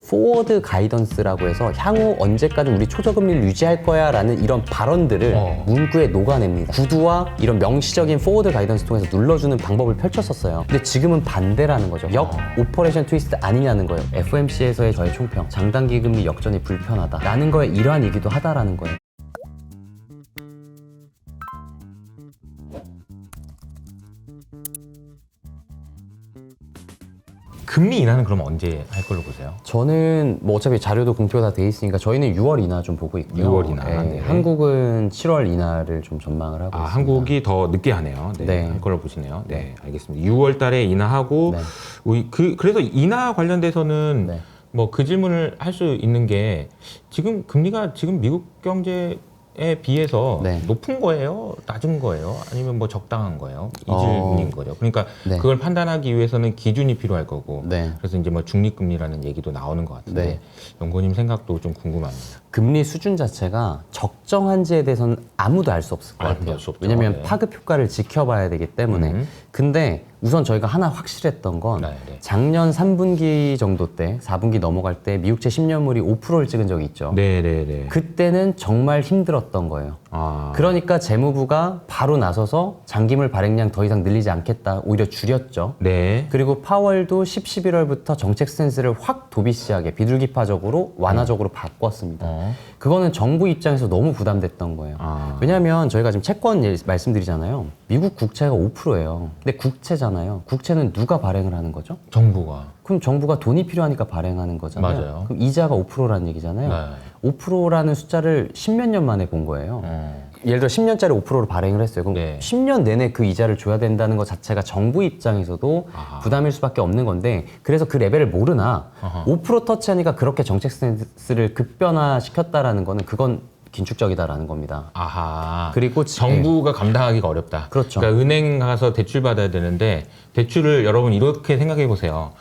포워드 가이던스라고 해서 향후 언제까지 우리 초저금리를 유지할 거야 라는 이런 발언들을 문구에 녹아냅니다. 구두와 이런 명시적인 포워드 가이던스 통해서 눌러주는 방법을 펼쳤었어요. 근데 지금은 반대라는 거죠. 역 오퍼레이션 트위스트 아니냐는 거예요. FOMC에서의 저의 총평, 장단기 금리 역전이 불편하다 라는 거에 일환이기도 하다라는 거예요. 금리 인하는 그럼 언제 할 걸로 보세요? 저는 뭐 어차피 자료도 공표가 다 돼 있으니까 저희는 6월 인하 좀 보고 있고요. 6월 인하. 네, 네. 한국은 7월 인하를 좀 전망을 하고 있습니다. 한국이 더 늦게 하네요. 네, 네. 할 걸로 보시네요. 네, 알겠습니다. 6월 달에 인하하고 네. 그래서 인하 관련돼서는 네. 뭐 그 질문을 할 수 있는 게 지금 금리가 지금 미국 경제에 비해서 네. 높은 거예요? 낮은 거예요? 아니면 뭐 적당한 거예요? 이 어. 질문인 거죠. 그러니까 네. 그걸 판단하기 위해서는 기준이 필요할 거고 네. 그래서 이제 뭐 중립금리라는 얘기도 나오는 것 같은데 네. 연구원님 생각도 좀 궁금합니다. 금리 수준 자체가 적정한지에 대해서는 아무도 알 수 없을 것 아무도 같아요. 알수 없죠. 왜냐하면 네. 파급 효과를 지켜봐야 되기 때문에. 근데 우선 저희가 하나 확실했던 건 네, 네. 작년 3분기 정도 때 4분기 넘어갈 때 미국채 10년물이 5%를 찍은 적이 있죠. 네네네. 그때는 정말 힘들었던 거예요. 그러니까 재무부가 바로 나서서 장기물 발행량 더 이상 늘리지 않겠다, 오히려 줄였죠. 네. 그리고 파월도 10, 11월부터 정책 스탠스를 확 도비시하게 비둘기파적으로 완화적으로 바꿨습니다. 그거는 정부 입장에서 너무 부담됐던 거예요. 왜냐하면 저희가 지금 채권 말씀드리잖아요. 미국 국채가 5%예요. 근데 국채잖아요. 국채는 누가 발행을 하는 거죠? 정부가. 그럼 정부가 돈이 필요하니까 발행하는 거잖아요. 맞아요. 그럼 이자가 5%라는 얘기잖아요. 네. 5%라는 숫자를 10몇 년 만에 본 거예요. 예를 들어 10년짜리 5%로 발행을 했어요. 그럼 네. 10년 내내 그 이자를 줘야 된다는 것 자체가 정부 입장에서도 부담일 수밖에 없는 건데, 그래서 그 레벨을 모르나 5% 터치하니까 그렇게 정책 스탠스를 급변화시켰다라는 거는 그건 긴축적이다라는 겁니다. 아하. 그리고 정부가 감당하기가 어렵다. 그렇죠. 그러니까 은행 가서 대출 받아야 되는데 대출을 여러분 이렇게 생각해 보세요.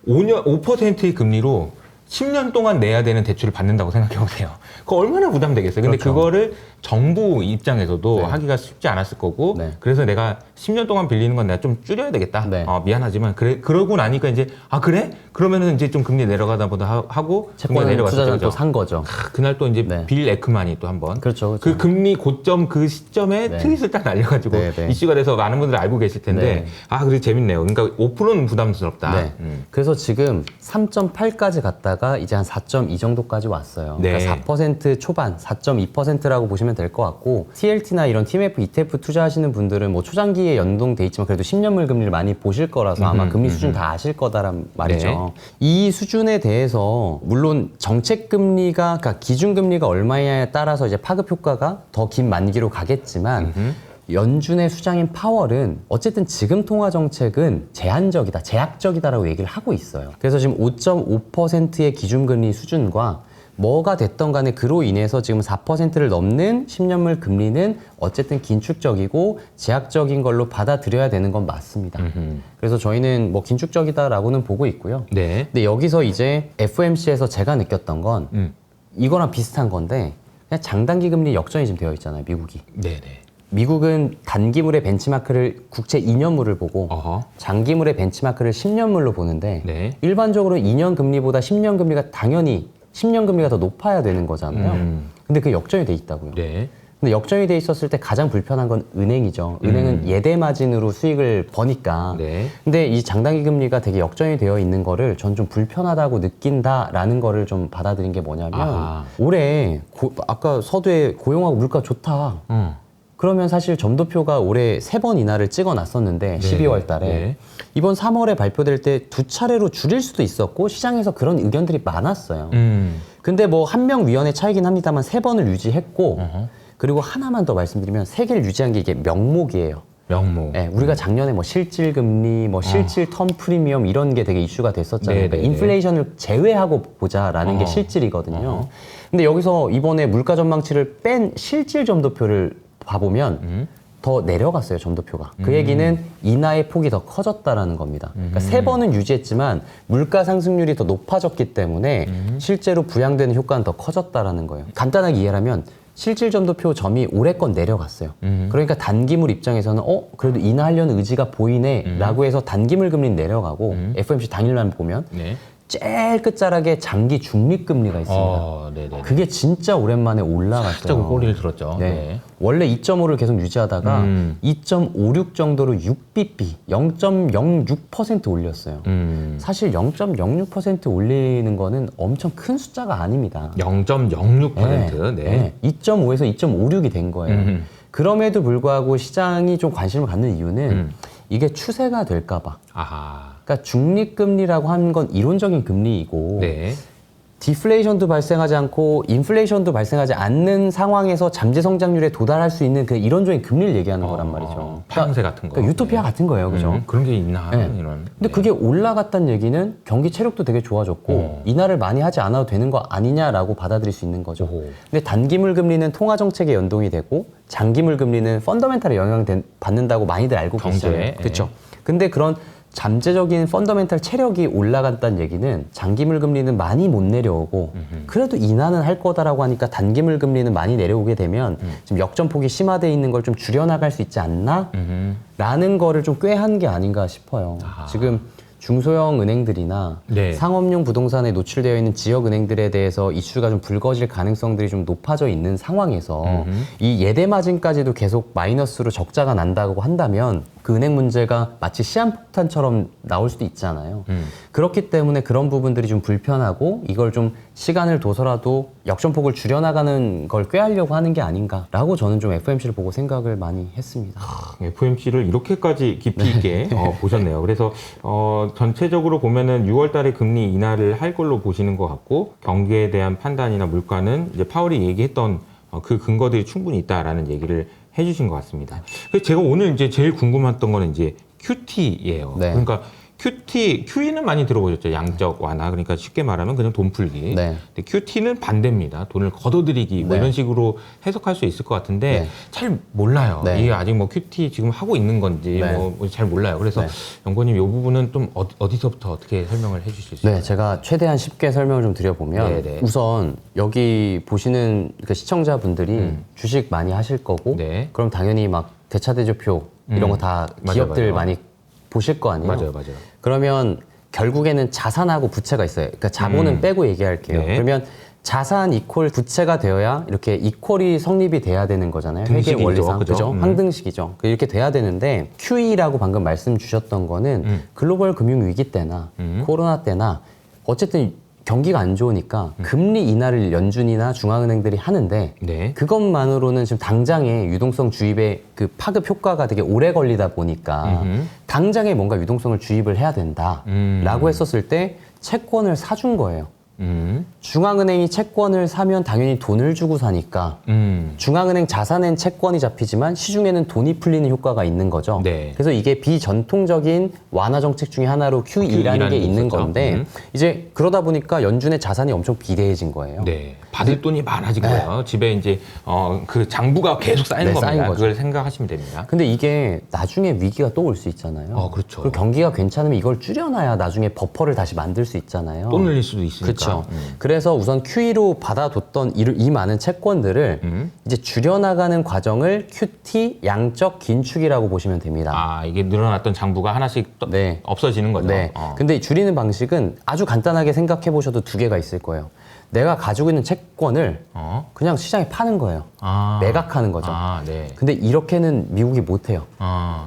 5%의 금리로 10년 동안 내야 되는 대출을 받는다고 생각해 보세요. 그거 얼마나 부담되겠어요. 근데 그렇죠. 그거를 정부 입장에서도 네. 하기가 쉽지 않았을 거고, 네. 그래서 내가 10년 동안 빌리는 건 내가 좀 줄여야 되겠다. 네. 미안하지만 그러고 나니까 이제 그래? 그러면은 이제 좀 금리 내려가다 보다 하고 채권을 투자자는 또 산 거죠. 그날 또 이제 네. 빌 에크만이 또 한번 그렇죠, 그 금리 고점 그 시점에 네. 트윗을 딱 날려가지고 네, 네. 이슈가 돼서 많은 분들 알고 계실 텐데 네. 그래 재밌네요. 그러니까 5%는 부담스럽다. 네. 그래서 지금 3.8까지 갔다가 이제 한 4.2 정도까지 왔어요. 네. 그러니까 4% 초반, 4.2%라고 보시면 될 것 같고, TLT나 이런 TMF, ETF 투자하시는 분들은 뭐 초장기에 연동돼 있지만 그래도 10년물 금리를 많이 보실 거라서 아마 금리 수준 다 아실 거다란 말이죠. 네. 이 수준에 대해서 물론 정책 금리가, 그러니까 기준 금리가 얼마냐에 따라서 이제 파급 효과가 더 긴 만기로 가겠지만. 연준의 수장인 파월은 어쨌든 지금 통화 정책은 제한적이다, 제약적이다라고 얘기를 하고 있어요. 그래서 지금 5.5%의 기준금리 수준과 뭐가 됐던 간에 그로 인해서 지금 4%를 넘는 10년물 금리는 어쨌든 긴축적이고 제약적인 걸로 받아들여야 되는 건 맞습니다. 그래서 저희는 뭐 긴축적이다라고는 보고 있고요. 네. 근데 여기서 이제 FOMC에서 제가 느꼈던 건 이거랑 비슷한 건데, 그냥 장단기 금리 역전이 지금 되어 있잖아요, 미국이. 네네. 미국은 단기물의 벤치마크를 국채 2년물을 보고 장기물의 벤치마크를 10년물로 보는데 네. 일반적으로 2년 금리보다 10년 금리가 당연히 10년 금리가 더 높아야 되는 거잖아요. 근데 그게 역전이 돼 있다고요. 네. 근데 역전이 돼 있었을 때 가장 불편한 건 은행이죠. 은행은 예대 마진으로 수익을 버니까. 네. 근데 이 장단기 금리가 되게 역전이 되어 있는 거를 전 좀 불편하다고 느낀다라는 거를 좀 받아들인 게 뭐냐면 올해 아까 서두에 고용하고 물가 좋다. 그러면 사실 점도표가 올해 3번 인하를 찍어놨었는데 12월 달에 네. 이번 3월에 발표될 때 2차례로 줄일 수도 있었고 시장에서 그런 의견들이 많았어요. 근데 뭐 한 명 위원의 차이긴 합니다만 3번을 유지했고 그리고 하나만 더 말씀드리면 3개를 유지한 게 이게 명목이에요. 명목. 네, 우리가 작년에 뭐 실질 금리, 뭐 실질 텀 프리미엄 이런 게 되게 이슈가 됐었잖아요. 그러니까 인플레이션을 제외하고 보자라는 게 실질이거든요. 근데 여기서 이번에 물가 전망치를 뺀 실질 점도표를 봐보면 더 내려갔어요, 점도표가. 그 얘기는 인하의 폭이 더 커졌다라는 겁니다. 그러니까 3번은 유지했지만 물가 상승률이 더 높아졌기 때문에 실제로 부양되는 효과는 더 커졌다라는 거예요. 간단하게 이해하면 실질 점도표 점이 올해 건 내려갔어요. 그러니까 단기물 입장에서는 그래도 인하하려는 의지가 보이네 라고 해서 단기물 금리는 내려가고 FOMC 당일만 보면 제일 끝자락에 장기 중립금리가 있습니다. 네네. 그게 진짜 오랜만에 올라갔어요. 살짝 꼬리를 들었죠. 네. 원래 2.5를 계속 유지하다가 2.56 정도로 6bp, 0.06% 올렸어요. 사실 0.06% 올리는 거는 엄청 큰 숫자가 아닙니다. 0.06%. 네. 2.5에서 2.56이 된 거예요. 그럼에도 불구하고 시장이 좀 관심을 갖는 이유는 이게 추세가 될까 봐. 아하. 그러니까 중립금리라고 하는 건 이론적인 금리이고 네. 디플레이션도 발생하지 않고 인플레이션도 발생하지 않는 상황에서 잠재 성장률에 도달할 수 있는 그 이론적인 금리를 얘기하는 거란 말이죠. 파동세 같은 거. 그러니까 유토피아 같은 거예요, 그죠? 그런 게 있나 네. 이런. 근데 그게 올라갔다는 얘기는 경기 체력도 되게 좋아졌고 인하를 많이 하지 않아도 되는 거 아니냐라고 받아들일 수 있는 거죠. 오호. 근데 단기물 금리는 통화 정책에 연동이 되고 장기물 금리는 펀더멘탈에 영향 받는다고 많이들 알고 경제에, 계시잖아요. 그렇죠. 근데 그런 잠재적인 펀더멘탈 체력이 올라갔다는 얘기는 장기물 금리는 많이 못 내려오고 그래도 인하는 할 거다라고 하니까 단기물 금리는 많이 내려오게 되면 지금 역전폭이 심화돼 있는 걸 좀 줄여나갈 수 있지 않나? 라는 거를 좀 꾀한 게 아닌가 싶어요. 지금 중소형 은행들이나 네. 상업용 부동산에 노출되어 있는 지역 은행들에 대해서 이슈가 좀 불거질 가능성들이 좀 높아져 있는 상황에서 이 예대 마진까지도 계속 마이너스로 적자가 난다고 한다면 그 은행 문제가 마치 시한폭탄처럼 나올 수도 있잖아요. 그렇기 때문에 그런 부분들이 좀 불편하고 이걸 좀 시간을 둬서라도 역전폭을 줄여나가는 걸 꾀하려고 하는 게 아닌가라고 저는 좀 FOMC를 보고 생각을 많이 했습니다. FOMC를 이렇게까지 깊이 있게 보셨네요. 그래서 전체적으로 보면은 6월 달에 금리 인하를 할 걸로 보시는 것 같고 경기에 대한 판단이나 물가는 이제 파월이 얘기했던 그 근거들이 충분히 있다라는 얘기를 해주신 것 같습니다. 그래서 제가 오늘 이제 제일 궁금했던 거는 이제 QT예요. 네. 그러니까 QE는 많이 들어보셨죠. 양적 완화. 그러니까 쉽게 말하면 그냥 돈 풀기. 네. 근데 QT는 반대입니다. 돈을 걷어들이기 뭐 네. 이런 식으로 해석할 수 있을 것 같은데 네. 잘 몰라요. 네. 이게 아직 뭐 QT 지금 하고 있는 건지 네. 뭐 잘 몰라요. 그래서 네. 연구원님 이 부분은 좀 어디서부터 어떻게 설명을 해주실 수 있을까요? 네, 제가 최대한 쉽게 설명을 좀 드려보면 네네. 우선 여기 보시는 그 시청자분들이 주식 많이 하실 거고 네. 그럼 당연히 막 대차대조표 이런 거 다 맞아요, 기업들 맞아요. 많이 보실 거 아니에요? 맞아요. 그러면 결국에는 자산하고 부채가 있어요. 그러니까 자본은 빼고 얘기할게요. 네. 그러면 자산 이퀄 부채가 되어야 이렇게 이퀄이 성립이 돼야 되는 거잖아요. 회계 등식이죠, 원리상. 그죠? 그죠? 황등식이죠. 이렇게 돼야 되는데 QE라고 방금 말씀 주셨던 거는 글로벌 금융 위기 때나 코로나 때나 어쨌든 경기가 안 좋으니까 금리 인하를 연준이나 중앙은행들이 하는데 네. 그것만으로는 지금 당장의 유동성 주입의 그 파급 효과가 되게 오래 걸리다 보니까 당장에 뭔가 유동성을 주입을 해야 된다라고 했었을 때 채권을 사준 거예요. 중앙은행이 채권을 사면 당연히 돈을 주고 사니까 중앙은행 자산엔 채권이 잡히지만 시중에는 돈이 풀리는 효과가 있는 거죠. 네. 그래서 이게 비전통적인 완화 정책 중에 하나로 QE라는 게 있는 있었죠. 건데 이제 그러다 보니까 연준의 자산이 엄청 비대해진 거예요. 네. 받을 돈이 많아진 거예요. 집에 이제 그 장부가 계속 쌓이는 네, 겁니다. 쌓인 거죠. 그걸 생각하시면 됩니다. 근데 이게 나중에 위기가 또 올 수 있잖아요. 그렇죠. 그리고 경기가 괜찮으면 이걸 줄여놔야 나중에 버퍼를 다시 만들 수 있잖아요. 또 늘릴 수도 있으니까. 그렇죠. 그래서 우선 QE로 받아뒀던 이 많은 채권들을 이제 줄여나가는 과정을 QT 양적 긴축이라고 보시면 됩니다. 아, 이게 늘어났던 장부가 하나씩 네. 없어지는 거죠. 네. 근데 줄이는 방식은 아주 간단하게 생각해 보셔도 두 개가 있을 거예요. 내가 가지고 있는 채권을 그냥 시장에 파는 거예요. 매각하는 거죠. 네. 근데 이렇게는 미국이 못해요.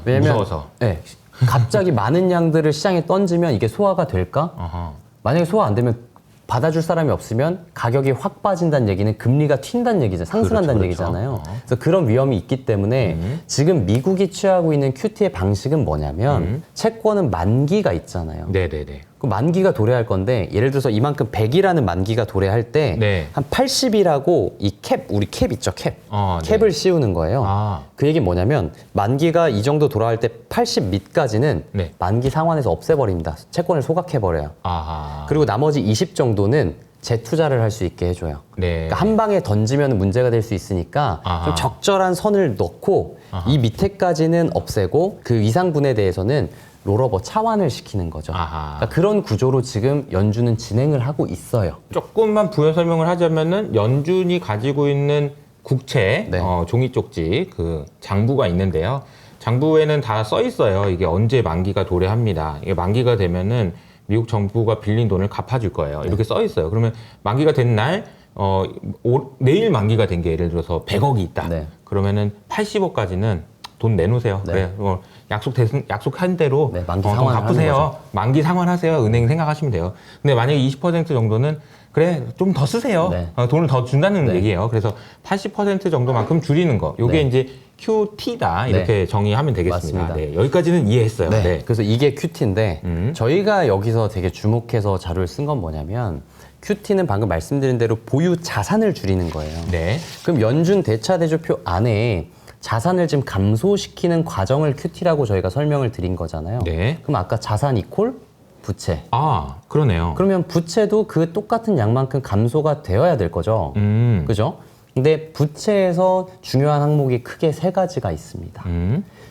왜냐면 무서워서. 네, 갑자기 많은 양들을 시장에 던지면 이게 소화가 될까? 만약에 소화 안 되면 받아줄 사람이 없으면 가격이 확 빠진다는 얘기는 금리가 튄다는 얘기죠. 상승한다는 그렇죠. 얘기잖아요. 그래서 그런 위험이 있기 때문에 지금 미국이 취하고 있는 QT의 방식은 뭐냐면 채권은 만기가 있잖아요. 네네네. 그 만기가 도래할 건데 예를 들어서 이만큼 100이라는 만기가 도래할 때 네. 한 80이라고 이 우리 캡 있죠, 캡. 캡을 씌우는 거예요. 그 얘기는 뭐냐면 만기가 이 정도 돌아갈 때 80 밑까지는 네. 만기 상환해서 없애버립니다. 채권을 소각해버려요. 그리고 나머지 20 정도는 재투자를 할 수 있게 해줘요. 네. 그러니까 한 방에 던지면 문제가 될 수 있으니까 좀 적절한 선을 넣고 이 밑에까지는 없애고 그 이상분에 대해서는 롤오버 차환을 시키는 거죠. 그러니까 그런 구조로 지금 연준은 진행을 하고 있어요. 조금만 부연 설명을 하자면은 연준이 가지고 있는 국채 네. 종이 쪽지 그 장부가 있는데요. 장부에는 다 써 있어요. 이게 언제 만기가 도래합니다. 이게 만기가 되면은 미국 정부가 빌린 돈을 갚아줄 거예요. 이렇게 써 있어요. 그러면 만기가 된 날 내일 만기가 된 게 예를 들어서 100억이 있다. 네. 그러면은 80억까지는 돈 내놓으세요. 네. 그래, 약속한 대로 네, 만기 돈 상환을 갚으세요. 하는 거죠. 만기 상환하세요. 은행 생각하시면 돼요. 근데 만약에 20% 정도는 그래 좀 더 쓰세요. 네. 돈을 더 준다는 네. 얘기예요. 그래서 80% 정도만큼 줄이는 거. 요게 네. 이제 QT다 이렇게 정의하면 되겠습니다. 맞습니다. 네, 여기까지는 이해했어요. 네. 네. 그래서 이게 QT인데 저희가 여기서 되게 주목해서 자료를 쓴 건 뭐냐면 QT는 방금 말씀드린 대로 보유 자산을 줄이는 거예요. 네. 그럼 연준 대차 대조표 안에 자산을 지금 감소시키는 과정을 QT라고 저희가 설명을 드린 거잖아요. 네. 그럼 아까 자산 이콜 부채. 아, 그러네요. 그러면 부채도 그 똑같은 양만큼 감소가 되어야 될 거죠. 그죠? 근데 부채에서 중요한 항목이 크게 세 가지가 있습니다.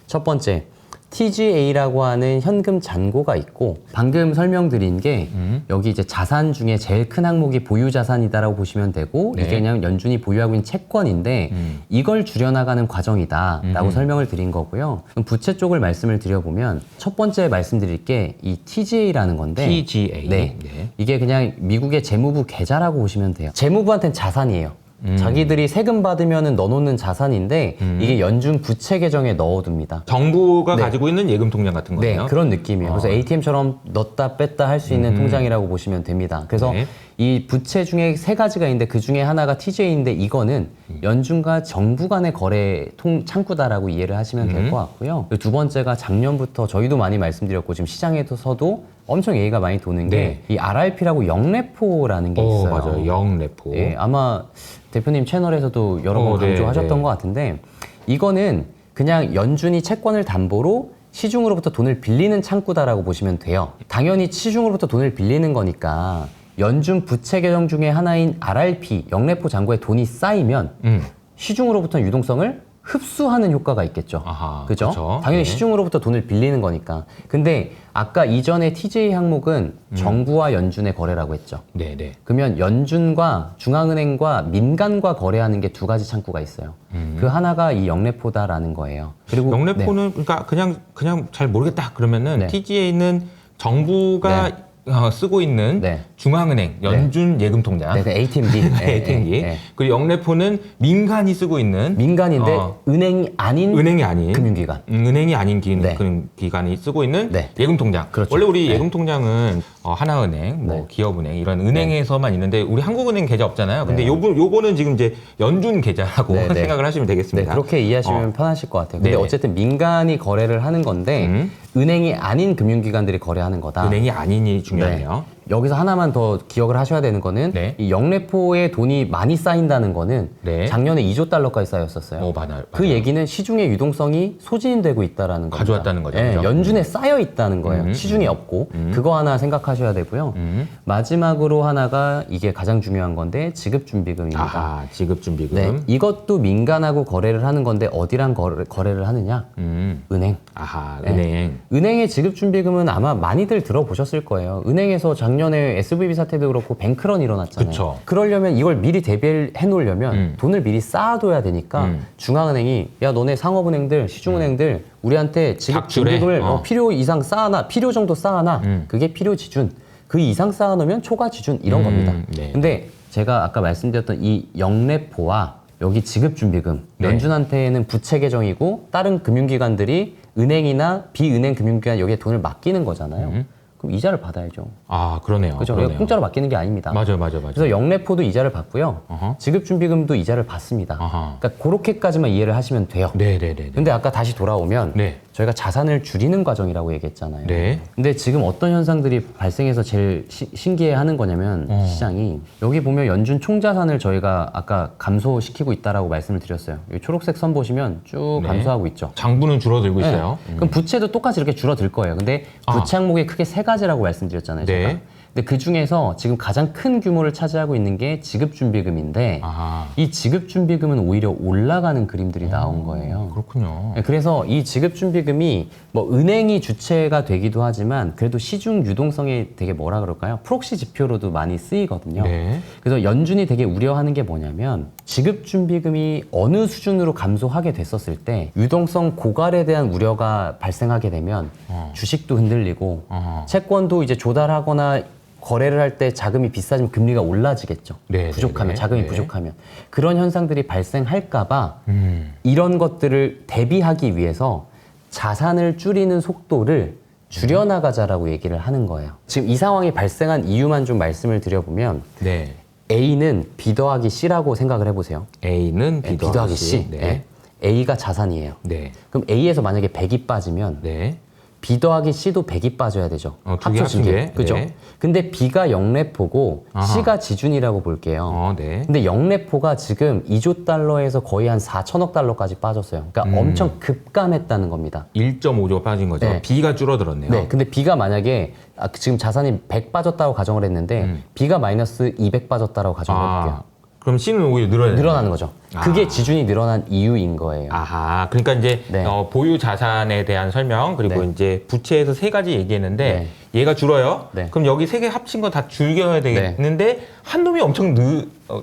첫 번째, TGA라고 하는 현금 잔고가 있고 방금 설명드린 게 여기 이제 자산 중에 제일 큰 항목이 보유 자산이다라고 보시면 되고 네. 이게 그냥 연준이 보유하고 있는 채권인데 이걸 줄여나가는 과정이다라고 설명을 드린 거고요. 그럼 부채 쪽을 말씀을 드려보면 첫 번째 말씀드릴 게 이 TGA라는 건데 TGA. 네. 이게 그냥 미국의 재무부 계좌라고 보시면 돼요. 재무부한테는 자산이에요. 자기들이 세금 받으면 넣어놓는 자산인데 이게 연준 부채 계정에 넣어둡니다. 정부가 가지고 있는 예금 통장 같은 네, 거네요. 그런 느낌이에요. 그래서 ATM처럼 넣었다 뺐다 할 수 있는 통장이라고 보시면 됩니다. 그래서 네. 이 부채 중에 세 가지가 있는데 그 중에 하나가 TJ인데 이거는 연준과 정부 간의 거래 창구다라고 이해를 하시면 될 것 같고요. 그리고 두 번째가 작년부터 저희도 많이 말씀드렸고 지금 시장에서도 엄청 얘기가 많이 도는 네. 게 이 RRP라고 영레포라는 게 있어요. 맞아요. 영레포. 예, 아마 대표님 채널에서도 여러 번 네, 강조하셨던 네. 것 같은데 이거는 그냥 연준이 채권을 담보로 시중으로부터 돈을 빌리는 창구다라고 보시면 돼요. 당연히 시중으로부터 돈을 빌리는 거니까 연준 부채 계정 중에 하나인 RRP, 영레포 잔고에 돈이 쌓이면 시중으로부터 유동성을 흡수하는 효과가 있겠죠. 아하, 그죠? 그쵸. 당연히 네. 시중으로부터 돈을 빌리는 거니까. 근데 아까 이전에 TJ 항목은 정부와 연준의 거래라고 했죠. 네네. 그러면 연준과 중앙은행과 민간과 거래하는 게 두 가지 창구가 있어요. 그 하나가 이 영레포다라는 거예요. 그리고 영레포는 그러니까 그냥 잘 모르겠다 그러면은 네. TGA는 정부가 쓰고 있는 네. 중앙은행 연준 예금 통장. 네, 그 ATM기. ATM기. 예. 그리고 영레포는 민간이 쓰고 있는 민간인데 은행이 아닌 은행이 아닌 금융기관. 은행이 아닌 네. 기관이 쓰고 있는 네. 예금 통장. 그렇죠. 원래 우리 예금 통장은 하나은행, 뭐 네. 기업은행 이런 은행에서만 있는데 우리 한국은행 계좌 없잖아요. 근데 요거는 지금 이제 연준 계좌라고 네, 네. 생각을 하시면 네, 되겠습니다. 그렇게 이해하시면 편하실 것 같아요. 근데 네네. 어쨌든 민간이 거래를 하는 건데 은행이 아닌 금융기관들이 거래하는 거다. 은행이 아니니 중요하네요. 네. 여기서 하나만 더 기억을 하셔야 되는 거는 네. 이 영레포에 돈이 많이 쌓인다는 거는 네. 작년에 2조 달러까지 쌓였었어요. 맞아요. 그 얘기는 시중의 유동성이 소진되고 있다는 겁니다. 가져왔다는 거죠. 예, 그죠? 연준에 쌓여 있다는 거예요. 시중에 없고 그거 하나 생각하셔야 되고요. 마지막으로 하나가 이게 가장 중요한 건데 지급준비금입니다. 아하, 지급준비금. 네, 이것도 민간하고 거래를 하는 건데 어디랑 거래를 하느냐? 은행. 아하, 네. 은행. 은행의 지급준비금은 아마 많이들 들어보셨을 거예요. 은행에서 작년에 SVB 사태도 그렇고 뱅크런 일어났잖아요. 그쵸. 그러려면 이걸 미리 대비해 놓으려면 돈을 미리 쌓아둬야 되니까 중앙은행이 야 너네 상업은행들, 시중은행들 우리한테 작출해. 지급준비금을 필요 이상 쌓아놔, 필요 정도 쌓아놔. 그게 필요 지준. 그 이상 쌓아놓으면 초과 지준 이런 겁니다. 네. 근데 제가 아까 말씀드렸던 이 영레포와 여기 지급준비금 네. 연준한테는 부채 계정이고 다른 금융기관들이 은행이나 비은행 금융기관 여기에 돈을 맡기는 거잖아요. 그럼 이자를 받아야죠. 아, 그러네요. 그죠? 그러네요. 공짜로 맡기는 게 아닙니다. 맞아요. 그래서 영레포도 이자를 받고요. 어허. 지급준비금도 이자를 받습니다. 아하. 그러니까 그렇게까지만 이해를 하시면 돼요. 네네네. 근데 아까 다시 돌아오면 네. 저희가 자산을 줄이는 과정이라고 얘기했잖아요. 네. 근데 지금 어떤 현상들이 발생해서 제일 신기해하는 거냐면 시장이 여기 보면 연준 총자산을 저희가 아까 감소시키고 있다라고 말씀을 드렸어요. 이 초록색 선 보시면 쭉 네. 감소하고 있죠. 장부는 줄어들고 있어요. 그럼 부채도 똑같이 이렇게 줄어들 거예요. 근데 부채 항목이 크게 세 가지라고 말씀드렸잖아요. 제가. 네. 근데 그 중에서 지금 가장 큰 규모를 차지하고 있는 게 지급준비금인데 아, 이 지급준비금은 오히려 올라가는 그림들이 나온 거예요. 그렇군요. 네, 그래서 이 지급준비금이 뭐 은행이 주체가 되기도 하지만 그래도 시중 유동성에 되게 뭐라 그럴까요? 프록시 지표로도 많이 쓰이거든요. 네. 그래서 연준이 되게 우려하는 게 뭐냐면 지급준비금이 어느 수준으로 감소하게 됐었을 때 유동성 고갈에 대한 우려가 발생하게 되면 주식도 흔들리고 채권도 이제 조달하거나 거래를 할 때 자금이 비싸지면 금리가 올라지겠죠. 네, 부족하면, 네, 자금이 네. 부족하면. 그런 현상들이 발생할까봐 이런 것들을 대비하기 위해서 자산을 줄이는 속도를 줄여나가자라고 얘기를 하는 거예요. 지금 이 상황이 발생한 이유만 좀 말씀을 드려보면 네. A는 B 더하기 C라고 생각을 해보세요. A는 B B 더하기 C. 네. 네. A가 자산이에요. 네. 그럼 A에서 만약에 100이 빠지면 네. B 더하기 C도 100이 빠져야 되죠. 두개 합쳐진 합친 게. 게. 그죠? 네. 근데 B가 영래포고 아하. C가 지준이라고 볼게요. 네. 근데 영래포가 지금 2조 달러에서 거의 한 4천억 달러까지 빠졌어요. 그러니까 엄청 급감했다는 겁니다. 1.5조 빠진 거죠. 네. B가 줄어들었네요. 네. 근데 B가 만약에 지금 자산이 100 빠졌다고 가정을 했는데 B가 마이너스 200 빠졌다고 가정을 해볼게요. 그럼 C는 오히려 늘어나는 거죠. 그게 지준이 늘어난 이유인 거예요. 아하, 그러니까 이제 네. 보유 자산에 대한 설명 그리고 네. 이제 부채에서 세 가지 얘기했는데 얘가 줄어요. 네. 그럼 여기 세 개 합친 거 다 줄여야 되겠는데 한 놈이 엄청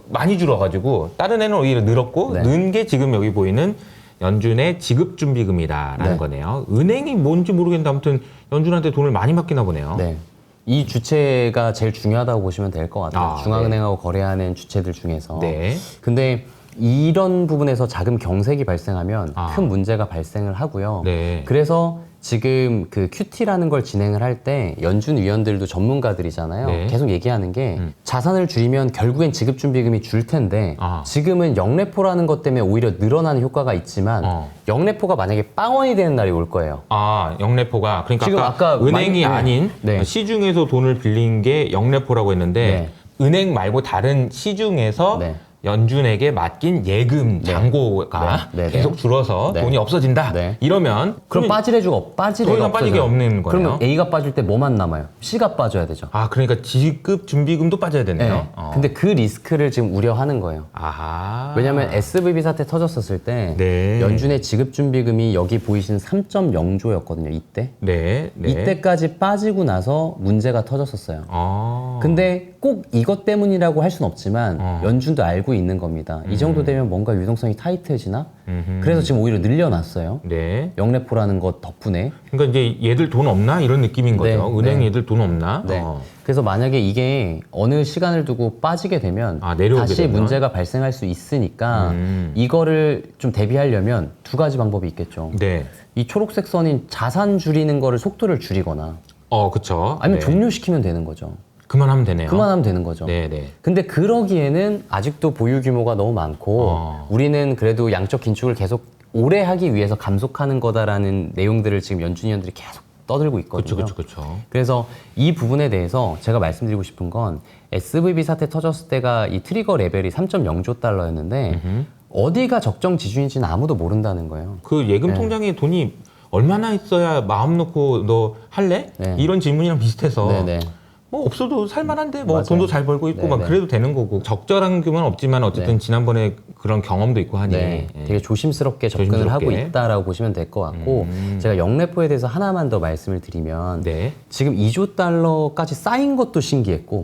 많이 줄어가지고 다른 애는 오히려 늘었고 네. 는 게 지금 여기 보이는 연준의 지급준비금이다라는 네. 거네요. 은행이 뭔지 모르겠는데 아무튼 연준한테 돈을 많이 맡기나 보네요. 네. 이 주체가 제일 중요하다고 보시면 될 것 같아요. 아, 중앙은행하고 거래하는 주체들 중에서. 네. 근데 이런 부분에서 자금 경색이 발생하면 아. 큰 문제가 발생을 하고요. 네. 그래서 지금 그 QT라는 걸 진행을 할 때 연준 위원들도 전문가들이잖아요. 네. 계속 얘기하는 게 자산을 줄이면 결국엔 지급준비금이 줄 텐데 아. 지금은 영래포라는 것 때문에 오히려 늘어나는 효과가 있지만 영래포가 만약에 빵원이 되는 날이 올 거예요. 아, 영래포가 그러니까 지금 아까 은행이 많이- 아닌 네. 시중에서 돈을 빌린 게 영래포라고 했는데 은행 말고 다른 시중에서 네. 연준에게 맡긴 예금 잔고가 네. 네. 계속 줄어서 네. 돈이 없어진다. 네. 이러면 그럼 빠질 애가 빠질 더 애가 이상 빠지게 없어져요. 없는 거네요. 그러면 A가 빠질 때 뭐만 남아요? C가 빠져야 되죠. 아, 그러니까 지급 준비금도 빠져야 되네요. 네. 근데 그 리스크를 지금 우려하는 거예요. 아하. 왜냐하면 SVB 사태 터졌었을 때 네. 연준의 지급준비금이 여기 보이신 3.0조였거든요. 이때. 네. 네. 이때까지 빠지고 나서 문제가 터졌었어요. 근데 꼭 이것 때문이라고 할 수는 없지만 연준도 알고 있는 겁니다. 이 정도 되면 뭔가 유동성이 타이트해지나? 그래서 지금 오히려 늘려놨어요. 네. 영래포라는 것 덕분에. 그러니까 이제 얘들 돈 없나 이런 느낌인 거죠. 네, 은행 네. 얘들 돈 없나? 네. 그래서 만약에 이게 어느 시간을 두고 빠지게 되면 내려오게 다시 되면? 문제가 발생할 수 있으니까 이거를 좀 대비하려면 두 가지 방법이 있겠죠. 네. 이 초록색 선인 자산 줄이는 거를 속도를 줄이거나 그쵸. 아니면 네. 종료시키면 되는 거죠. 그만하면 되네요. 그만하면 되는 거죠. 네네. 근데 그러기에는 아직도 보유 규모가 너무 많고 우리는 그래도 양적 긴축을 계속 오래 하기 위해서 감속하는 거다라는 내용들을 지금 연준위원들이 계속 떠들고 있거든요. 그쵸. 그래서 이 부분에 대해서 제가 말씀드리고 싶은 건 SVB 사태 터졌을 때가 이 트리거 레벨이 3.0조 달러였는데 어디가 적정 지준인지는 아무도 모른다는 거예요. 그 예금 통장에 돈이 얼마나 있어야 마음 놓고 너 할래? 네. 이런 질문이랑 비슷해서 네네. 뭐 없어도 살만한데 뭐 맞아요. 돈도 잘 벌고 있고 막 네네. 그래도 되는 거고 적절한 규모는 없지만 어쨌든 네. 지난번에 그런 경험도 있고 하니 네, 예. 되게 조심스럽게 접근을 조심스럽게. 하고 있다라고 보시면 될 것 같고 제가 영래포에 대해서 하나만 더 말씀을 드리면 네. 지금 2조 달러까지 쌓인 것도 신기했고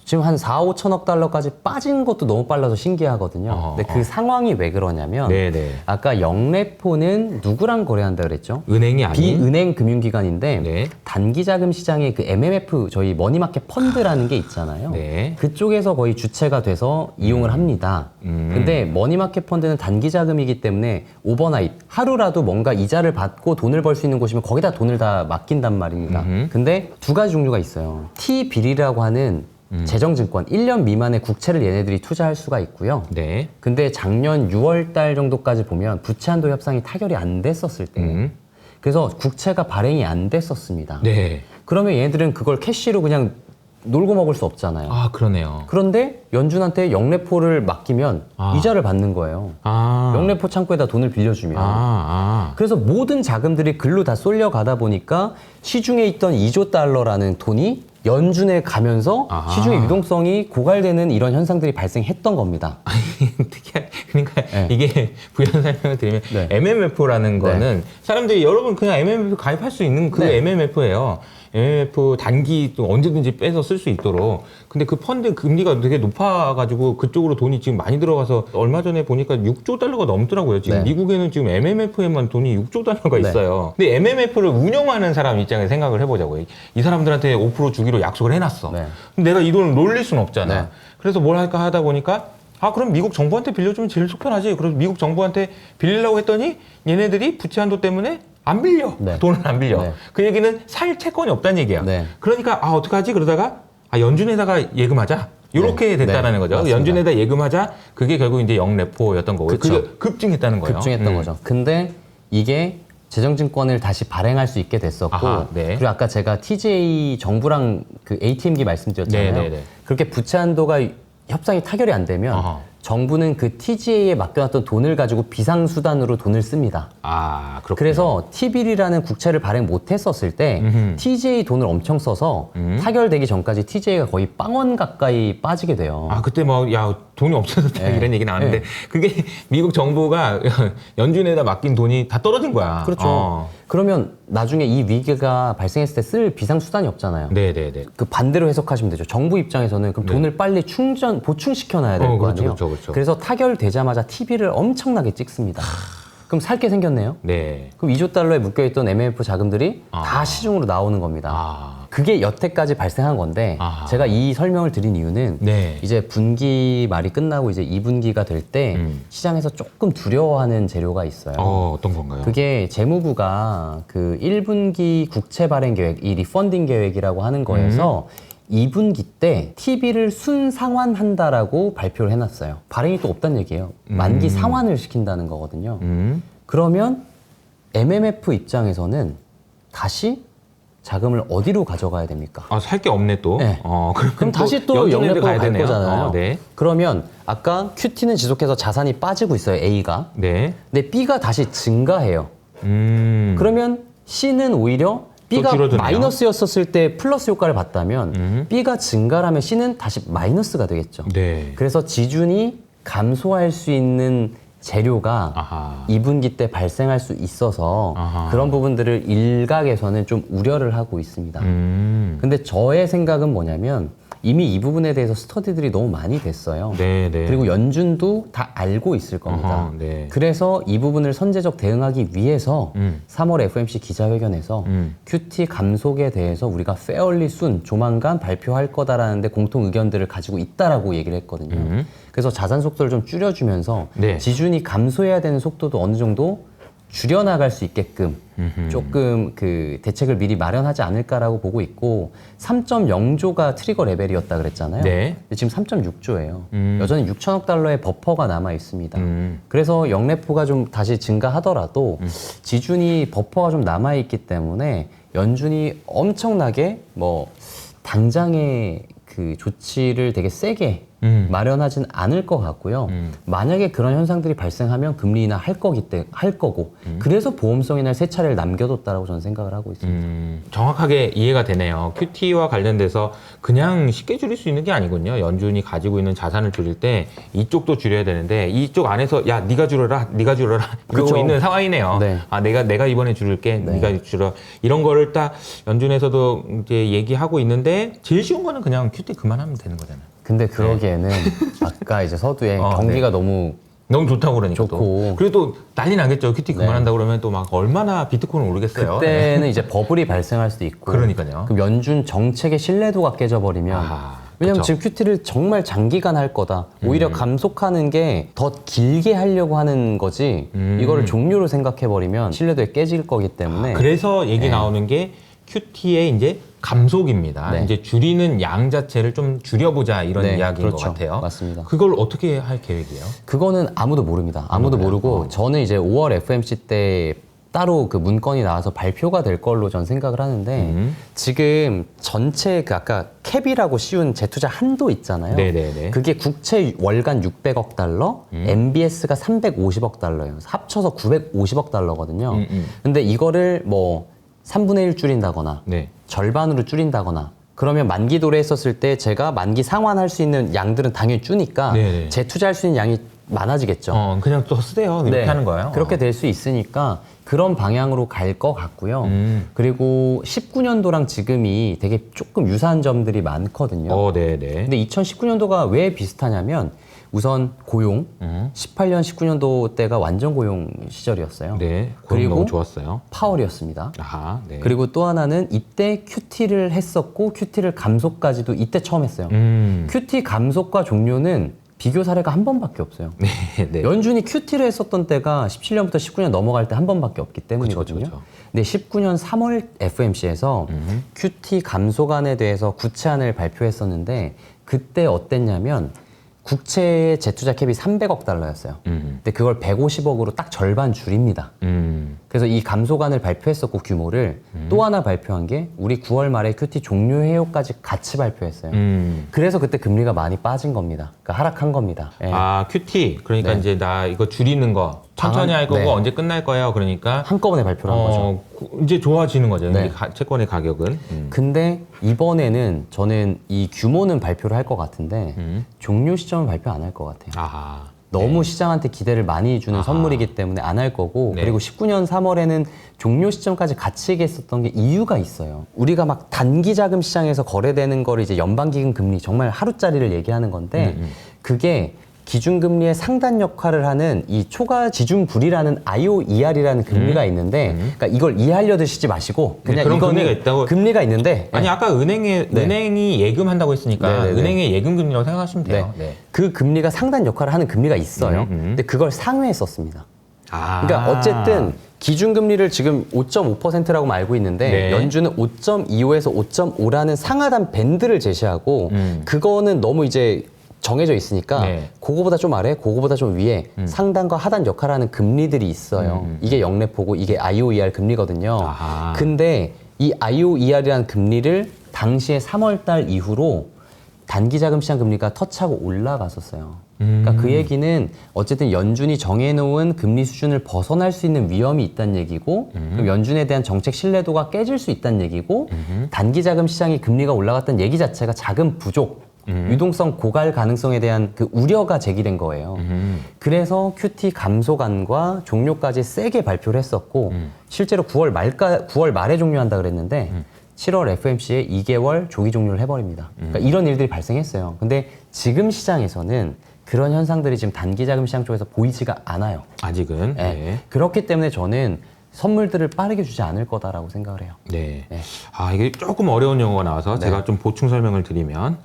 지금 한 4, 5천억 달러까지 빠진 것도 너무 빨라서 신기하거든요. 근데 그 상황이 왜 그러냐면 네네. 아까 영래포는 누구랑 거래한다 그랬죠? 은행이 아닌 비은행 금융기관인데 네. 단기자금 시장에 그 MMF 저희 머니마켓 펀드라는 게 있잖아요. 네. 그쪽에서 거의 주체가 돼서 이용을 합니다. 근데 머니마켓 펀드는 단기자금이기 때문에 오버나잇 하루라도 뭔가 이자를 받고 돈을 벌 수 있는 곳이면 거기다 돈을 다 맡긴단 말입니다. 근데 두 가지 종류가 있어요. T빌이라고 하는 재정증권 1년 미만의 국채를 얘네들이 투자할 수가 있고요. 네. 근데 작년 6월 달 정도까지 보면 부채 한도 협상이 타결이 안 됐었을 때 그래서 국채가 발행이 안 됐었습니다. 네. 그러면 얘네들은 그걸 캐시로 그냥 놀고 먹을 수 없잖아요. 아, 그러네요. 그런데 연준한테 영래포를 맡기면 이자를 받는 거예요. 영래포 창구에다 돈을 빌려주면. 그래서 모든 자금들이 글로 다 쏠려가다 보니까 시중에 있던 2조 달러라는 돈이 연준에 가면서 아하. 시중의 유동성이 고갈되는 이런 현상들이 발생했던 겁니다. 특이한, 그러니까 네. 이게 부연 설명을 드리면 네. MMF라는 거는 사람들이 여러분 그냥 MMF 가입할 수 있는 그 네. MMF예요. MMF 단기 또 언제든지 빼서 쓸 수 있도록. 근데 그 펀드 금리가 되게 높아가지고 그쪽으로 돈이 지금 많이 들어가서 얼마 전에 보니까 6조 달러가 넘더라고요. 지금 네. 미국에는 지금 MMF에만 돈이 6조 달러가 네. 있어요. 근데 MMF를 운영하는 사람 입장에서 생각을 해보자고요. 이 사람들한테 5% 주기로 약속을 해놨어. 네. 그럼 내가 이 돈을 놀릴 수는 없잖아. 네. 그래서 뭘 할까 하다 보니까 그럼 미국 정부한테 빌려주면 제일 속편하지. 그래서 미국 정부한테 빌리려고 했더니 얘네들이 부채 한도 때문에 안 빌려. 네. 돈을 안 빌려. 네. 그 얘기는 살 채권이 없다는 얘기야. 네. 그러니까 어떡하지? 그러다가 연준에다가 예금하자. 이렇게 네. 됐다라는 네. 거죠. 맞습니다. 연준에다 예금하자. 그게 결국 이제 영레포였던 거고요. 그쵸. 그게 급증했다는 거예요. 급증했던 거죠. 근데 이게 재정증권을 다시 발행할 수 있게 됐었고, 아하, 네. 그리고 아까 제가 TJ 정부랑 그 ATM기 말씀드렸잖아요. 네, 네, 네. 그렇게 부채 한도가 협상이 타결이 안 되면 아하. 정부는 그 TJ에 맡겨놨던 돈을 가지고 비상수단으로 돈을 씁니다. 그렇군요. 그래서 T빌이라는 국채를 발행 못했었을 때 음흠. TJ 돈을 엄청 써서 타결되기 전까지 TJ가 거의 빵원 가까이 빠지게 돼요. 그때 돈이 없어서 네. 이런 얘기 나왔는데 네. 그게 미국 정부가 연준에다 맡긴 돈이 다 떨어진 거야. 그렇죠. 그러면 나중에 이 위기가 발생했을 때 쓸 비상수단이 없잖아요. 네네네. 그 반대로 해석하시면 되죠. 정부 입장에서는 그럼 돈을 빨리 보충시켜놔야 될 거 그렇죠, 아니에요. 그렇죠. 그래서 타결되자마자 TV를 엄청나게 찍습니다. 그럼 살 게 생겼네요. 네. 그럼 2조 달러에 묶여있던 MMF 자금들이 아. 다 시중으로 나오는 겁니다. 아. 그게 여태까지 발생한 건데 아하. 제가 이 설명을 드린 이유는 네. 이제 분기 말이 끝나고 이제 2분기가 될 때 시장에서 조금 두려워하는 재료가 있어요. 어떤 건가요? 그게 재무부가 그 1분기 국채 발행 계획, 이 리펀딩 계획이라고 하는 거에서 2분기 때 TV를 순상환한다라고 발표를 해놨어요. 발행이 또 없다는 얘기예요. 만기 상환을 시킨다는 거거든요. 그러면 MMF 입장에서는 다시 자금을 어디로 가져가야 됩니까? 살 게 없네 또. 네. 그럼 다시 또 영래포로 갈 거잖아요. 네. 그러면 아까 QT는 지속해서 자산이 빠지고 있어요, A가. 네. 근데 B가 다시 증가해요. 음. 그러면 C는 오히려 B가 줄어드네요. 마이너스였었을 때 플러스 효과를 봤다면 B가 증가하면 C는 다시 마이너스가 되겠죠. 네. 그래서 지준이 감소할 수 있는 재료가 아하. 2분기 때 발생할 수 있어서 아하. 그런 부분들을 일각에서는 좀 우려를 하고 있습니다. 근데 저의 생각은 뭐냐면 이미 이 부분에 대해서 스터디들이 너무 많이 됐어요. 네, 네. 그리고 연준도 다 알고 있을 겁니다. 어허, 네. 그래서 이 부분을 선제적 대응하기 위해서 3월 FOMC 기자회견에서 음. QT 감속에 대해서 우리가 fairly soon 조만간 발표할 거다라는데 공통 의견들을 가지고 있다라고 얘기를 했거든요. 그래서 자산 속도를 좀 줄여주면서 네. 지준이 감소해야 되는 속도도 어느 정도 줄여나갈 수 있게끔 조금 그 대책을 미리 마련하지 않을까라고 보고 있고 3.0조가 트리거 레벨이었다 그랬잖아요. 네. 근데 지금 3.6조예요. 여전히 6천억 달러의 버퍼가 남아 있습니다. 그래서 영래포가 좀 다시 증가하더라도 지준이 버퍼가 좀 남아 있기 때문에 연준이 엄청나게 뭐 당장의 그 조치를 되게 세게 마련하진 않을 것 같고요. 만약에 그런 현상들이 발생하면 금리 인하 할 거고 그래서 보험성 인하를 세 차례를 남겨뒀다라고 저는 생각을 하고 있습니다. 정확하게 이해가 되네요. QT와 관련돼서 그냥 쉽게 줄일 수 있는 게 아니군요. 연준이 가지고 있는 자산을 줄일 때 이쪽도 줄여야 되는데 이쪽 안에서 야 네가 줄여라 이러고 그렇죠. 있는 상황이네요. 네. 내가 이번에 줄일게 네. 네가 줄여 이런 거를 딱 연준에서도 이제 얘기하고 있는데 제일 쉬운 거는 그냥 QT 그만하면 되는 거잖아요. 근데 그러기에는 아까 이제 서두에 경기가 너무 좋다고 그러니까 좋고. 또. 그리고 또 난리 나겠죠. QT 그만한다고 그러면 또 막 얼마나 비트코인 오르겠어요. 그때는 이제 버블이 발생할 수도 있고 그러니까요. 그럼 연준 정책의 신뢰도가 깨져버리면 왜냐면 그쵸. 지금 QT를 정말 장기간 할 거다. 오히려 감속하는 게 더 길게 하려고 하는 거지 이거를 종료로 생각해버리면 신뢰도에 깨질 거기 때문에 그래서 얘기 나오는 게 QT의 이제 감속입니다. 네. 이제 줄이는 양 자체를 좀 줄여보자 이런 네, 이야기인 그렇죠. 것 같아요. 맞습니다. 그걸 어떻게 할 계획이에요? 그거는 아무도 모릅니다. 아무도 모르고 저는 이제 5월 FOMC 때 따로 그 문건이 나와서 발표가 될 걸로 전 생각을 하는데 지금 전체 그 아까 캡이라고 씌운 재투자 한도 있잖아요. 네네네. 그게 국채 월간 600억 달러, MBS가 350억 달러예요. 그래서 합쳐서 950억 달러거든요. 근데 이거를 뭐 3분의 1 줄인다거나 네. 절반으로 줄인다거나 그러면 만기 도래했었을 때 제가 만기 상환할 수 있는 양들은 당연히 주니까 네네. 재투자할 수 있는 양이 많아지겠죠. 그냥 또 쓰세요. 이렇게 네. 하는 거예요. 그렇게 될 수 있으니까 그런 방향으로 갈 것 같고요. 그리고 19년도랑 지금이 되게 조금 유사한 점들이 많거든요. 네네. 근데 2019년도가 왜 비슷하냐면 우선 고용, 18년, 19년도 때가 완전 고용 시절이었어요. 네. 그리고 너무 좋았어요. 파월이었습니다. 아하, 네. 그리고 또 하나는 이때 QT를 했었고 QT를 감속까지도 이때 처음 했어요. QT 감속과 종료는 비교 사례가 한 번밖에 없어요. 네. 연준이 QT를 했었던 때가 17년부터 19년 넘어갈 때 한 번밖에 없기 때문이거든요. 그쵸. 근데 19년 3월 FMC에서 QT 감소간에 대해서 구체안을 발표했었는데 그때 어땠냐면 국채의 재투자 캡이 300억 달러였어요. 근데 그걸 150억으로 딱 절반 줄입니다. 그래서 이 감소간을 발표했었고 규모를 또 하나 발표한 게 우리 9월 말에 QT 종료해요까지 같이 발표했어요. 그래서 그때 금리가 많이 빠진 겁니다. 그러니까 하락한 겁니다. 예. QT. 그러니까 네. 이제 나 이거 줄이는 거 천천히 할 거고 네. 언제 끝날 거예요. 그러니까 한꺼번에 발표를 한 거죠. 이제 좋아지는 거죠. 네. 이제 채권의 가격은. 근데 이번에는 저는 이 규모는 발표를 할 것 같은데 종료 시점은 발표 안 할 것 같아요. 아하. 너무 시장한테 기대를 많이 주는 선물이기 때문에 안 할 거고 네. 그리고 19년 3월에는 종료 시점까지 같이 얘기했었던 게 이유가 있어요. 우리가 막 단기 자금 시장에서 거래되는 거를 이제 연방기금 금리 정말 하루짜리를 얘기하는 건데 그게 기준금리의 상단 역할을 하는 이 초과 지준불이라는 IOER이라는 금리가 있는데 그러니까 이걸 이해하려 드시지 마시고 그냥 그런 이거는 금리가 있다고. 금리가 있는데 아니 아까 은행이 예금한다고 했으니까 네네네. 은행의 예금 금리라고 생각하시면 네. 돼요. 네. 그 금리가 상단 역할을 하는 금리가 있어요. 근데 그걸 상회했었습니다. 그러니까 어쨌든 기준금리를 지금 5.5%라고 알고 있는데 네. 연준은 5.25에서 5.5라는 상하단 밴드를 제시하고 그거는 너무 이제 정해져 있으니까 네. 그거보다 좀 아래, 그거보다 좀 위에 상단과 하단 역할을 하는 금리들이 있어요. 이게 영래포고 이게 IOER 금리거든요. 아하. 근데 이 IOER이라는 금리를 당시에 3월 달 이후로 단기자금 시장 금리가 터치하고 올라갔었어요. 그러니까 그 얘기는 어쨌든 연준이 정해놓은 금리 수준을 벗어날 수 있는 위험이 있다는 얘기고 그럼 연준에 대한 정책 신뢰도가 깨질 수 있다는 얘기고 단기자금 시장이 금리가 올라갔다는 얘기 자체가 자금 부족 유동성 고갈 가능성에 대한 그 우려가 제기된 거예요. 그래서 QT 감소간과 종료까지 세게 발표를 했었고 실제로 9월 말에 종료한다 그랬는데 7월 FMC에 2개월 조기 종료를 해버립니다. 그러니까 이런 일들이 발생했어요. 근데 지금 시장에서는 그런 현상들이 지금 단기자금 시장 쪽에서 보이지가 않아요. 아직은. 네. 네. 그렇기 때문에 저는 선물들을 빠르게 주지 않을 거다라고 생각을 해요. 네. 네. 이게 조금 어려운 용어가 나와서 네. 제가 좀 보충 설명을 드리면,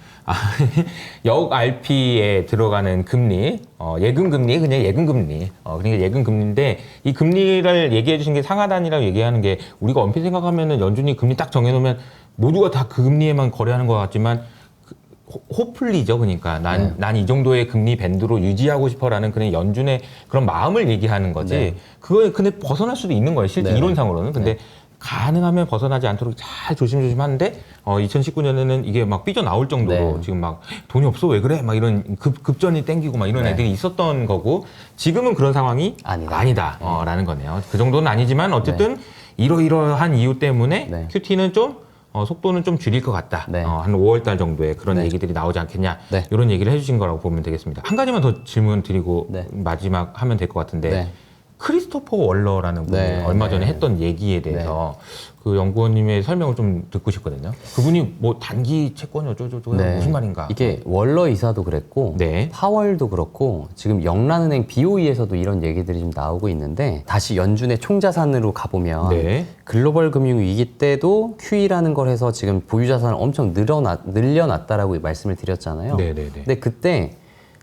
역 RP에 들어가는 금리, 예금 금리, 그냥 예금 금리, 그러니까 예금 금리인데 이 금리를 얘기해 주신 게 상하단이라고 얘기하는 게 우리가 엄밀히 생각하면은 연준이 금리 딱 정해놓으면 모두가 다 그 금리에만 거래하는 것 같지만 호플리죠. 그러니까 난 이 정도의 금리 밴드로 유지하고 싶어라는 그런 연준의 그런 마음을 얘기하는 거지. 네. 그거에 근데 벗어날 수도 있는 거예요. 실제 네. 이론상으로는. 근데 가능하면 벗어나지 않도록 잘 조심조심 하는데 2019년에는 이게 막 삐져나올 정도로 네. 지금 막 돈이 없어 왜 그래? 막 이런 급전이 땡기고 막 이런 네. 애들이 있었던 거고 지금은 그런 상황이 아니다. 라는 거네요. 그 정도는 아니지만 어쨌든 이러이러한 이유 때문에 네. QT는 좀 속도는 좀 줄일 것 같다. 네. 한 5월 달 정도에 그런 네. 얘기들이 나오지 않겠냐. 네. 이런 얘기를 해주신 거라고 보면 되겠습니다. 한 가지만 더 질문 드리고 네. 마지막 하면 될 것 같은데 네. 크리스토퍼 월러라는 분이 네. 얼마 전에 네. 했던 얘기에 대해서 그 연구원님의 설명을 좀 듣고 싶거든요. 그분이 뭐 단기 채권이 어쩌고저쩌고 무슨 말인가. 이게 월러 이사도 그랬고 네. 파월도 그렇고 지금 영란은행 BOE에서도 이런 얘기들이 좀 나오고 있는데 다시 연준의 총자산으로 가보면 네. 글로벌 금융 위기 때도 QE라는 걸 해서 지금 보유 자산을 엄청 늘려놨다라고 말씀을 드렸잖아요. 네네네. 근데 그때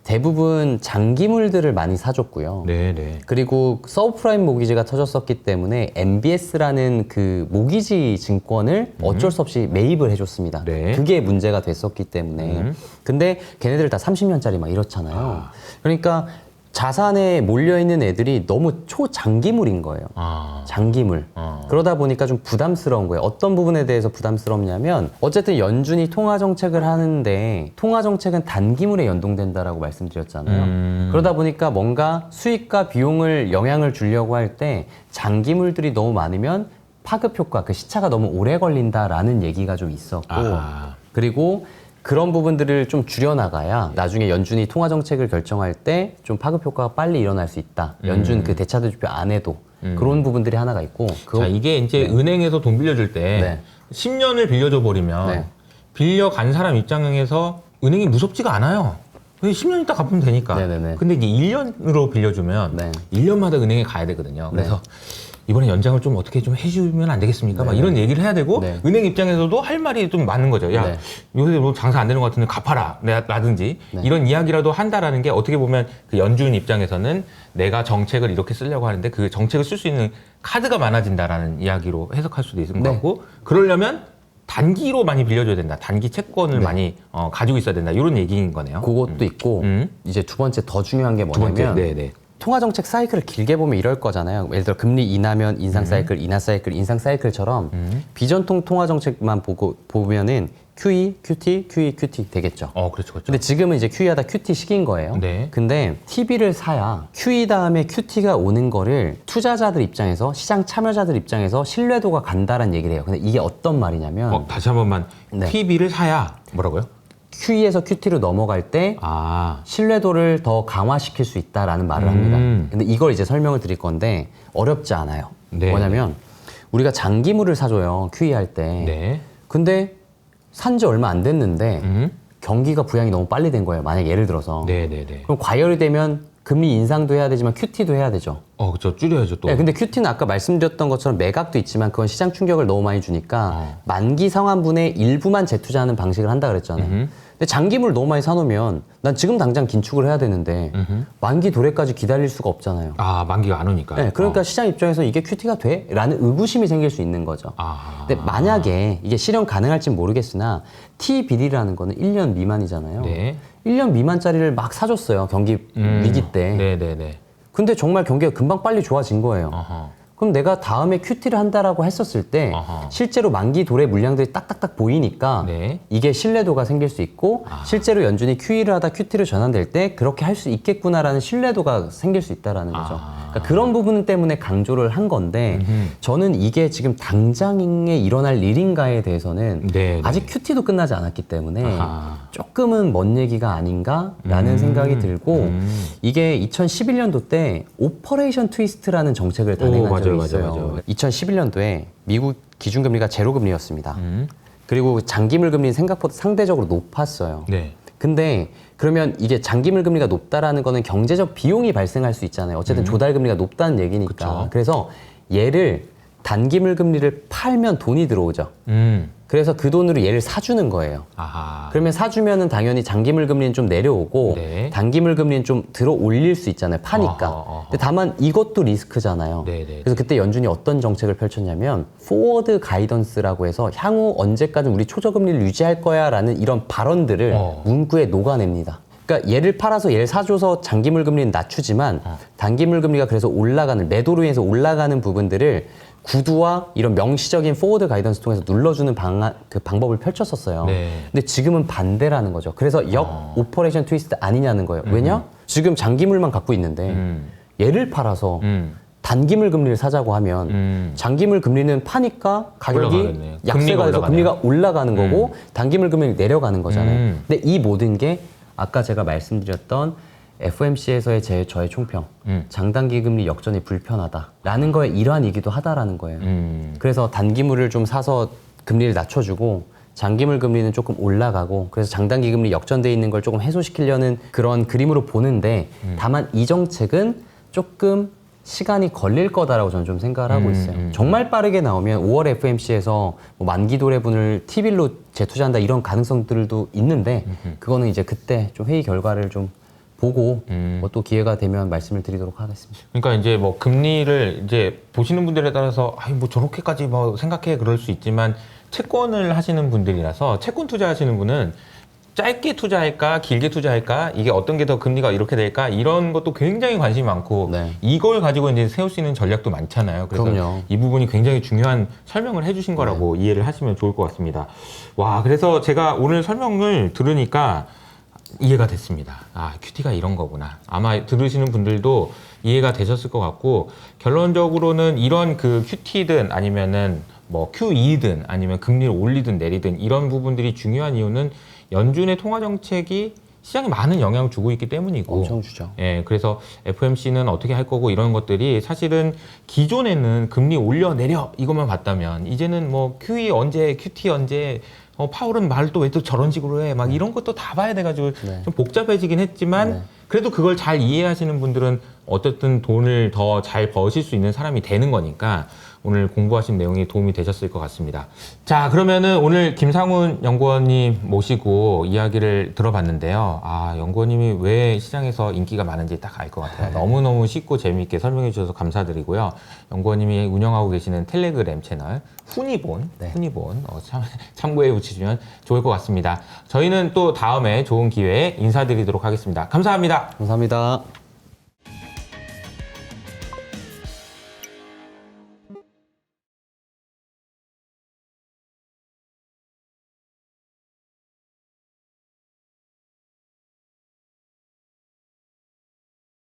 대부분 장기물들을 많이 사줬고요. 네네. 그리고 서브프라임 모기지가 터졌었기 때문에 MBS라는 그 모기지 증권을 어쩔 수 없이 매입을 해줬습니다. 네. 그게 문제가 됐었기 때문에. 근데 걔네들 다 30년짜리 막 이렇잖아요. 그러니까 자산에 몰려있는 애들이 너무 초장기물인 거예요. 장기물. 그러다 보니까 좀 부담스러운 거예요. 어떤 부분에 대해서 부담스럽냐면 어쨌든 연준이 통화정책을 하는데 통화정책은 단기물에 연동된다라고 말씀드렸잖아요. 그러다 보니까 뭔가 수익과 비용을 영향을 주려고 할 때 장기물들이 너무 많으면 파급 효과, 그 시차가 너무 오래 걸린다라는 얘기가 좀 있었고 그리고 그런 부분들을 좀 줄여나가야 나중에 연준이 통화 정책을 결정할 때 좀 파급 효과가 빨리 일어날 수 있다. 연준 그 대차대 주표 안에도 그런 부분들이 하나가 있고. 자, 이게 이제 은행에서 돈 빌려줄 때 네. 10년을 빌려줘 버리면 네. 빌려간 사람 입장에서 은행이 무섭지가 않아요. 10년 있다 갚으면 되니까. 네네네. 근데 이게 1년으로 빌려주면 네. 1년마다 은행에 가야 되거든요. 그래서 이번에 연장을 좀 어떻게 좀 해주면 안 되겠습니까? 막 이런 얘기를 해야 되고 네. 은행 입장에서도 할 말이 좀 많은 거죠. 야, 네. 요새 뭐 장사 안 되는 것 같은데 갚아라. 라든지 이런 이야기라도 한다라는 게 어떻게 보면 그 연준 입장에서는 내가 정책을 이렇게 쓰려고 하는데 그 정책을 쓸 수 있는 카드가 많아진다라는 이야기로 해석할 수도 있을 것 같고 그러려면 단기로 많이 빌려줘야 된다. 단기 채권을 많이 가지고 있어야 된다. 이런 얘기인 거네요. 그것도 있고 이제 두 번째 더 중요한 게 두 번째, 뭐냐면 네네. 통화정책 사이클을 길게 보면 이럴 거잖아요. 예를 들어 금리 인하면 인상 사이클, 인하 사이클, 인상 사이클처럼 비전통 통화정책만 보면은 QE, QT, QE, QT 되겠죠. 그렇죠, 그렇죠. 근데 지금은 이제 QE하다 QT 시기인 거예요. 네. 근데 TB를 사야 QE 다음에 QT가 오는 거를 투자자들 입장에서 시장 참여자들 입장에서 신뢰도가 간다라는 얘기를 해요. 근데 이게 어떤 말이냐면 다시 한 번만 네. TB를 사야 뭐라고요? QE에서 QT로 넘어갈 때 신뢰도를 더 강화시킬 수 있다라는 말을 합니다. 근데 이걸 이제 설명을 드릴 건데 어렵지 않아요. 네. 뭐냐면 우리가 장기물을 사줘요. QE 할 때. 네. 근데 산 지 얼마 안 됐는데 경기가 부양이 너무 빨리 된 거예요. 만약 예를 들어서. 네네네. 그럼 과열이 되면 금리 인상도 해야 되지만 QT도 해야 되죠. 그렇죠. 줄여야죠 또. 네, 근데 QT는 아까 말씀드렸던 것처럼 매각도 있지만 그건 시장 충격을 너무 많이 주니까 만기 상환분의 일부만 재투자하는 방식을 한다 그랬잖아요. 근데 장기물 너무 많이 사놓으면 난 지금 당장 긴축을 해야 되는데 만기 도래까지 기다릴 수가 없잖아요. 만기가 안 오니까. 네, 그러니까 시장 입장에서 이게 QT가 돼? 라는 의구심이 생길 수 있는 거죠. 근데 만약에 이게 실현 가능할진 모르겠으나 T-빌이라는 거는 1년 미만이잖아요. 네. 1년 미만짜리를 막 사줬어요. 경기 위기 때. 네네네. 근데 정말 경기가 금방 빨리 좋아진 거예요. 그럼 내가 다음에 QT를 한다라고 했었을 때 실제로 만기 도래 물량들이 딱딱딱 보이니까 네. 이게 신뢰도가 생길 수 있고 실제로 연준이 QE를 하다 QT를 전환될 때 그렇게 할 수 있겠구나라는 신뢰도가 생길 수 있다라는 거죠. 그러니까 그런 부분 때문에 강조를 한 건데 저는 이게 지금 당장에 일어날 일인가에 대해서는 네, 아직 QT도 끝나지 않았기 때문에 조금은 먼 얘기가 아닌가라는 생각이 들고 이게 2011년도 때 오퍼레이션 트위스트라는 정책을 단행한 적이 있어요. 2011년도에 미국 기준금리가 제로금리였습니다. 그리고 장기물 금리는 생각보다 상대적으로 높았어요. 네. 근데 그러면 이게 장기물 금리가 높다라는 거는 경제적 비용이 발생할 수 있잖아요. 어쨌든 조달 금리가 높다는 얘기니까. 그쵸. 그래서 얘를 단기물 금리를 팔면 돈이 들어오죠. 그래서 그 돈으로 얘를 사주는 거예요. 그러면 사주면은 당연히 장기물 금리는 좀 내려오고 네. 단기물 금리는 좀 들어 올릴 수 있잖아요. 파니까. 근데 다만 이것도 리스크잖아요. 네네. 그래서 그때 연준이 어떤 정책을 펼쳤냐면 포워드 가이던스라고 해서 향후 언제까지 우리 초저금리를 유지할 거야라는 이런 발언들을 문구에 녹아냅니다. 그러니까 얘를 팔아서 얘를 사줘서 장기물 금리는 낮추지만 단기물 금리가 그래서 올라가는 매도로 인해서 올라가는 부분들을 구두와 이런 명시적인 포워드 가이던스 통해서 눌러주는 그 방법을 펼쳤었어요. 네. 근데 지금은 반대라는 거죠. 그래서 역 오퍼레이션 트위스트 아니냐는 거예요. 왜냐? 지금 장기물만 갖고 있는데 얘를 팔아서 단기물 금리를 사자고 하면 장기물 금리는 파니까 가격이 올라가겠네. 약세가 돼서 금리가 올라가는 거고 단기물 금리는 내려가는 거잖아요. 근데 이 모든 게 아까 제가 말씀드렸던 FOMC에서의 저의 총평, 장단기 금리 역전이 불편하다라는 거에 일환이기도 하다라는 거예요. 그래서 단기물을 좀 사서 금리를 낮춰주고 장기물 금리는 조금 올라가고 그래서 장단기 금리 역전돼 있는 걸 조금 해소시키려는 그런 그림으로 보는데 다만 이 정책은 조금 시간이 걸릴 거다라고 저는 좀 생각을 하고 있어요. 정말 빠르게 나오면 5월 FOMC에서 뭐 만기 도래분을 T빌로 재투자한다 이런 가능성들도 있는데 그거는 이제 그때 좀 회의 결과를 좀 보고 뭐 또 기회가 되면 말씀을 드리도록 하겠습니다. 그러니까 이제 뭐 금리를 이제 보시는 분들에 따라서 뭐 저렇게까지 뭐 생각해 그럴 수 있지만 채권을 하시는 분들이라서 채권 투자하시는 분은 짧게 투자할까 길게 투자할까 이게 어떤 게 더 금리가 이렇게 될까 이런 것도 굉장히 관심이 많고 네. 이걸 가지고 이제 세울 수 있는 전략도 많잖아요. 그래서 그럼요. 이 부분이 굉장히 중요한 설명을 해주신 거라고 이해를 하시면 좋을 것 같습니다. 와, 그래서 제가 오늘 설명을 들으니까 이해가 됐습니다. 아, QT가 이런 거구나. 아마 들으시는 분들도 이해가 되셨을 것 같고, 결론적으로는 이런 그 QT든 아니면은 뭐 QE든 아니면 금리를 올리든 내리든 이런 부분들이 중요한 이유는 연준의 통화 정책이 시장에 많은 영향을 주고 있기 때문이고, 엄청 주죠. 예, 그래서 FOMC는 어떻게 할 거고 이런 것들이 사실은 기존에는 금리 올려 내려 이것만 봤다면 이제는 뭐 QE 언제, QT 언제, 파월은 말 또 왜 또 저런 식으로 해, 막 이런 것도 다 봐야 돼가지고 네. 좀 복잡해지긴 했지만 네. 그래도 그걸 잘 이해하시는 분들은 어쨌든 돈을 더 잘 버실 수 있는 사람이 되는 거니까 오늘 공부하신 내용이 도움이 되셨을 것 같습니다. 자, 그러면은 오늘 김상훈 연구원님 모시고 이야기를 들어봤는데요. 아, 연구원님이 왜 시장에서 인기가 많은지 딱 알 것 같아요. 너무너무 쉽고 재미있게 설명해 주셔서 감사드리고요. 연구원님이 운영하고 계시는 텔레그램 채널 후니본, 네. 후니본 참고해 보시면 좋을 것 같습니다. 저희는 또 다음에 좋은 기회에 인사드리도록 하겠습니다. 감사합니다. 감사합니다.